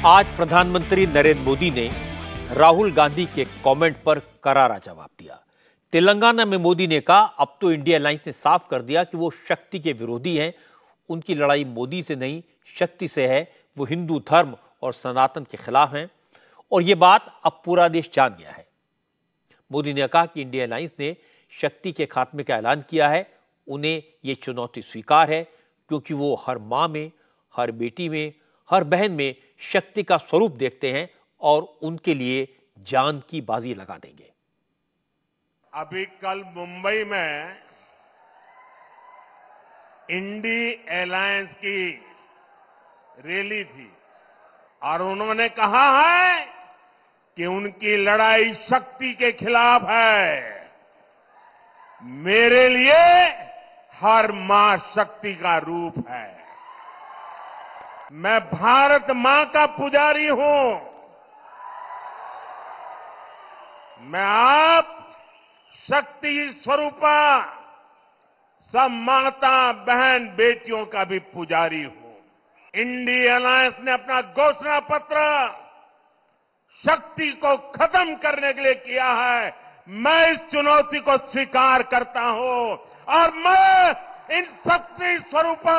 आज प्रधानमंत्री नरेंद्र मोदी ने राहुल गांधी के कमेंट पर करारा जवाब दिया। तेलंगाना में मोदी ने कहा, अब तो इंडिया अलायंस ने साफ कर दिया कि वो शक्ति के विरोधी हैं। उनकी लड़ाई मोदी से नहीं, शक्ति से है। वो हिंदू धर्म और सनातन के खिलाफ हैं और ये बात अब पूरा देश जान गया है। मोदी ने कहा कि इंडिया अलायंस ने शक्ति के खात्मे का ऐलान किया है। उन्हें ये चुनौती स्वीकार है क्योंकि वो हर मां में, हर बेटी में, हर बहन में शक्ति का स्वरूप देखते हैं और उनके लिए जान की बाजी लगा देंगे। अभी कल मुंबई में इंडी अलायंस की रैली थी और उन्होंने कहा है कि उनकी लड़ाई शक्ति के खिलाफ है। मेरे लिए हर मां शक्ति का रूप है। मैं भारत मां का पुजारी हूं। मैं आप शक्ति स्वरूपा सब माता बहन बेटियों का भी पुजारी हूं। इंडिया अलायंस ने अपना घोषणा पत्र शक्ति को खत्म करने के लिए किया है। मैं इस चुनौती को स्वीकार करता हूं और मैं इन शक्ति स्वरूपा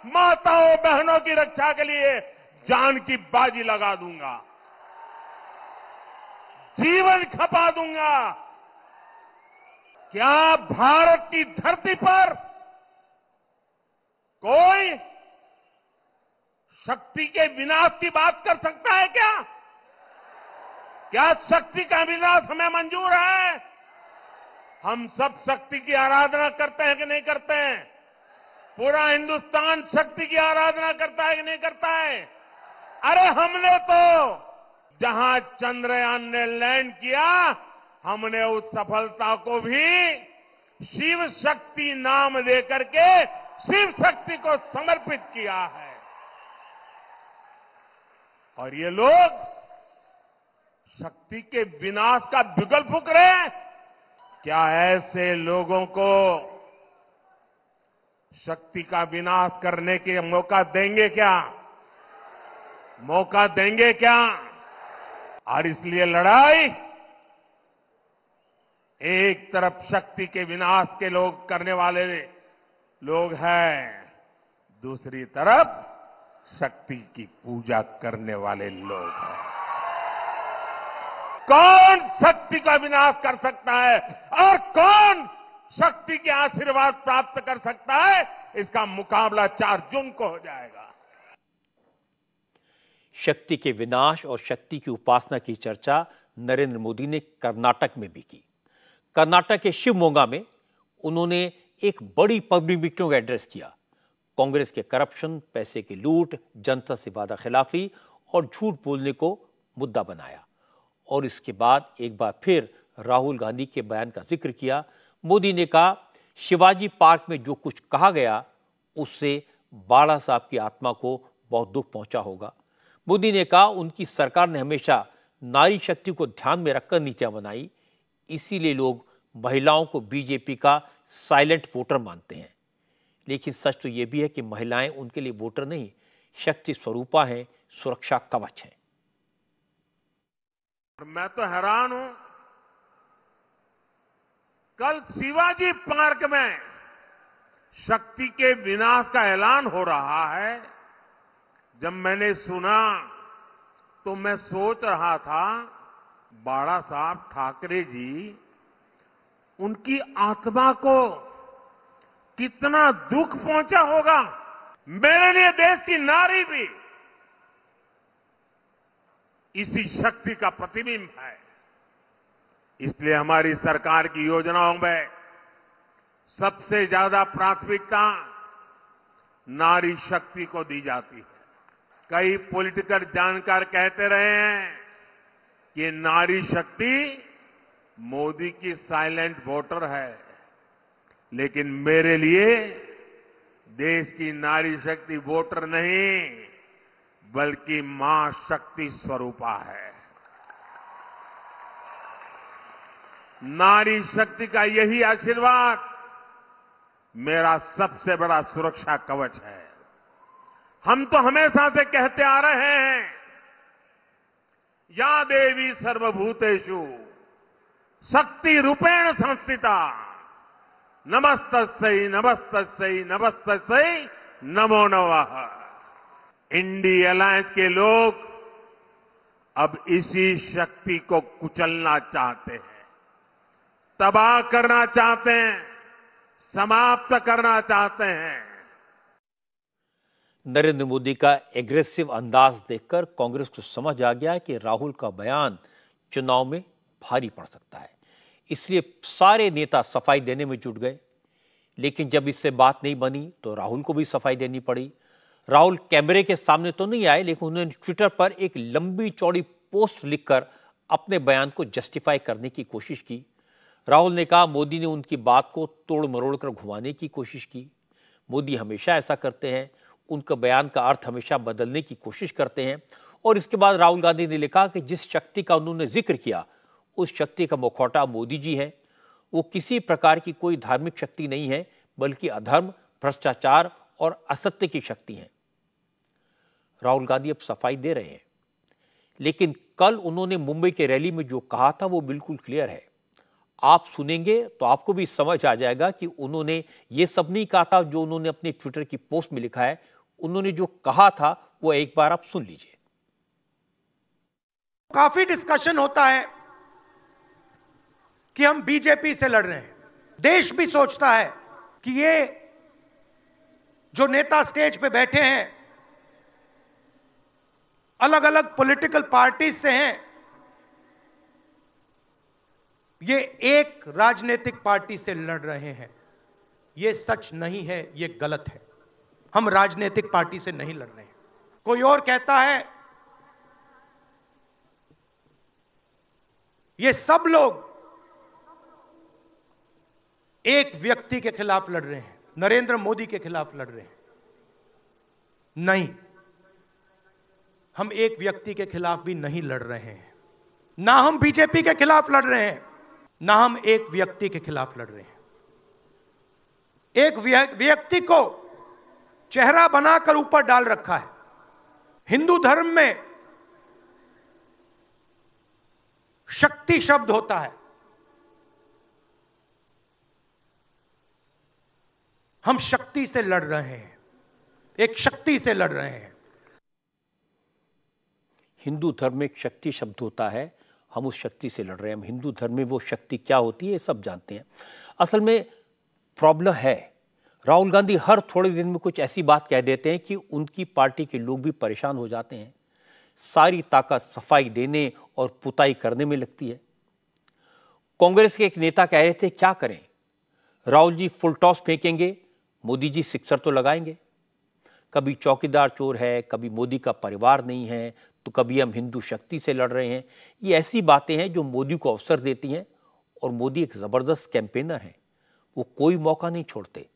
माताओं बहनों की रक्षा के लिए जान की बाजी लगा दूंगा, जीवन खपा दूंगा। क्या भारत की धरती पर कोई शक्ति के विनाश की बात कर सकता है क्या? क्या शक्ति का विनाश हमें मंजूर है? हम सब शक्ति की आराधना करते हैं कि नहीं करते हैं? पूरा हिंदुस्तान शक्ति की आराधना करता है कि नहीं करता है? अरे हमने तो जहां चंद्रयान ने लैंड किया, हमने उस सफलता को भी शिव शक्ति नाम देकर के शिव शक्ति को समर्पित किया है। और ये लोग शक्ति के विनाश का बिगुल फूंक रहे हैं। क्या ऐसे लोगों को शक्ति का विनाश करने के मौका देंगे क्या? मौका देंगे क्या? और इसलिए लड़ाई एक तरफ शक्ति के विनाश के लोग करने वाले लोग हैं, दूसरी तरफ शक्ति की पूजा करने वाले लोग हैं। कौन शक्ति का विनाश कर सकता है और कौन शक्ति के आशीर्वाद प्राप्त कर सकता है, इसका मुकाबला 4 जून को हो जाएगा। शक्ति के विनाश और शक्ति की उपासना की चर्चा नरेंद्र मोदी ने कर्नाटक में भी की। कर्नाटक के शिवमोगा में उन्होंने एक बड़ी पब्लिक मीटिंग का एड्रेस किया। कांग्रेस के करप्शन, पैसे की लूट, जनता से वादा खिलाफी और झूठ बोलने को मुद्दा बनाया और इसके बाद एक बार फिर राहुल गांधी के बयान का जिक्र किया। मोदी ने कहा, शिवाजी पार्क में जो कुछ कहा गया उससे बाला साहब की आत्मा को बहुत दुख पहुंचा होगा। मोदी ने कहा, उनकी सरकार ने हमेशा नारी शक्ति को ध्यान में रखकर नीतियां बनाई, इसीलिए लोग महिलाओं को बीजेपी का साइलेंट वोटर मानते हैं। लेकिन सच तो यह भी है कि महिलाएं उनके लिए वोटर नहीं, शक्ति स्वरूपा हैं, सुरक्षा कवच हैं। मैं तो हैरान हूं, कल शिवाजी पार्क में शक्ति के विनाश का ऐलान हो रहा है। जब मैंने सुना तो मैं सोच रहा था, बाला साहब ठाकरे जी, उनकी आत्मा को कितना दुख पहुंचा होगा। मेरे लिए देश की नारी भी इसी शक्ति का प्रतिबिंब है। इसलिए हमारी सरकार की योजनाओं में सबसे ज्यादा प्राथमिकता नारी शक्ति को दी जाती है। कई पॉलिटिकल जानकार कहते रहे हैं कि नारी शक्ति मोदी की साइलेंट वोटर है, लेकिन मेरे लिए देश की नारी शक्ति वोटर नहीं, बल्कि मां शक्ति स्वरूपा है। नारी शक्ति का यही आशीर्वाद मेरा सबसे बड़ा सुरक्षा कवच है। हम तो हमेशा से कहते आ रहे हैं या देवी सर्वभूतेषु शक्ति रूपेण संस्थिता नमस्तस्यै नमस्तस्यै नमस्तस्यै नमो नमः। इंडी अलायंस के लोग अब इसी शक्ति को कुचलना चाहते हैं, तबाह करना चाहते हैं, समाप्त करना चाहते हैं। नरेंद्र मोदी का एग्रेसिव अंदाज देखकर कांग्रेस को समझ आ गया कि राहुल का बयान चुनाव में भारी पड़ सकता है, इसलिए सारे नेता सफाई देने में जुट गए। लेकिन जब इससे बात नहीं बनी तो राहुल को भी सफाई देनी पड़ी। राहुल कैमरे के सामने तो नहीं आए, लेकिन उन्होंने ट्विटर पर एक लंबी चौड़ी पोस्ट लिखकर अपने बयान को जस्टिफाई करने की कोशिश की। राहुल ने कहा मोदी ने उनकी बात को तोड़ मरोड़ कर घुमाने की कोशिश की। मोदी हमेशा ऐसा करते हैं, उनका बयान का अर्थ हमेशा बदलने की कोशिश करते हैं। और इसके बाद राहुल गांधी ने लिखा कि जिस शक्ति का उन्होंने जिक्र किया उस शक्ति का मुखौटा मोदी जी है। वो किसी प्रकार की कोई धार्मिक शक्ति नहीं है, बल्कि अधर्म, भ्रष्टाचार और असत्य की शक्ति है। राहुल गांधी अब सफाई दे रहे हैं, लेकिन कल उन्होंने मुंबई के रैली में जो कहा था वो बिल्कुल क्लियर है। आप सुनेंगे तो आपको भी समझ आ जाएगा कि उन्होंने ये सब नहीं कहा था जो उन्होंने अपने ट्विटर की पोस्ट में लिखा है। उन्होंने जो कहा था वो एक बार आप सुन लीजिए। काफी डिस्कशन होता है कि हम बीजेपी से लड़ रहे हैं। देश भी सोचता है कि ये जो नेता स्टेज पे बैठे हैं अलग अलग पॉलिटिकल पार्टीज से हैं, ये एक राजनीतिक पार्टी से लड़ रहे हैं। ये सच नहीं है, ये गलत है। हम राजनीतिक पार्टी से नहीं लड़ रहे हैं। कोई और कहता है ये सब लोग एक व्यक्ति के खिलाफ लड़ रहे हैं, नरेंद्र मोदी के खिलाफ लड़ रहे हैं। नहीं, हम एक व्यक्ति के खिलाफ भी नहीं लड़ रहे हैं। ना हम बीजेपी के खिलाफ लड़ रहे हैं, ना हम एक व्यक्ति के खिलाफ लड़ रहे हैं। एक व्यक्ति को चेहरा बनाकर ऊपर डाल रखा है। हिंदू धर्म में शक्ति शब्द होता है। हम शक्ति से लड़ रहे हैं, एक शक्ति से लड़ रहे हैं। हिंदू धर्म में एक शक्ति शब्द होता है, हम उस शक्ति से लड़ रहे हैं। हम हिंदू धर्म में वो शक्ति क्या होती है ये सब जानते हैं। असल में प्रॉब्लम है, राहुल गांधी हर थोड़े दिन में कुछ ऐसी बात कह देते हैं कि उनकी पार्टी के लोग भी परेशान हो जाते हैं। सारी ताकत सफाई देने और पुताई करने में लगती है। कांग्रेस के एक नेता कह रहे थे क्या करें, राहुल जी फुल टॉस फेंकेंगे, मोदी जी सिक्सर तो लगाएंगे। कभी चौकीदार चोर है, कभी मोदी का परिवार नहीं है, तो कभी हम हिंदू शक्ति से लड़ रहे हैं। ये ऐसी बातें हैं जो मोदी को अवसर देती हैं, और मोदी एक जबरदस्त कैंपेनर है, वो कोई मौका नहीं छोड़ते।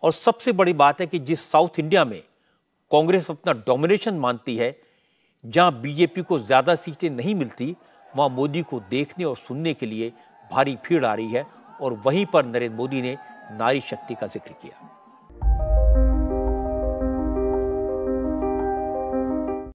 और सबसे बड़ी बात है कि जिस साउथ इंडिया में कांग्रेस अपना डोमिनेशन मानती है, जहां बीजेपी को ज्यादा सीटें नहीं मिलती, वहां मोदी को देखने और सुनने के लिए भारी भीड़ आ रही है। और वहीं पर नरेंद्र मोदी ने नारी शक्ति का जिक्र किया।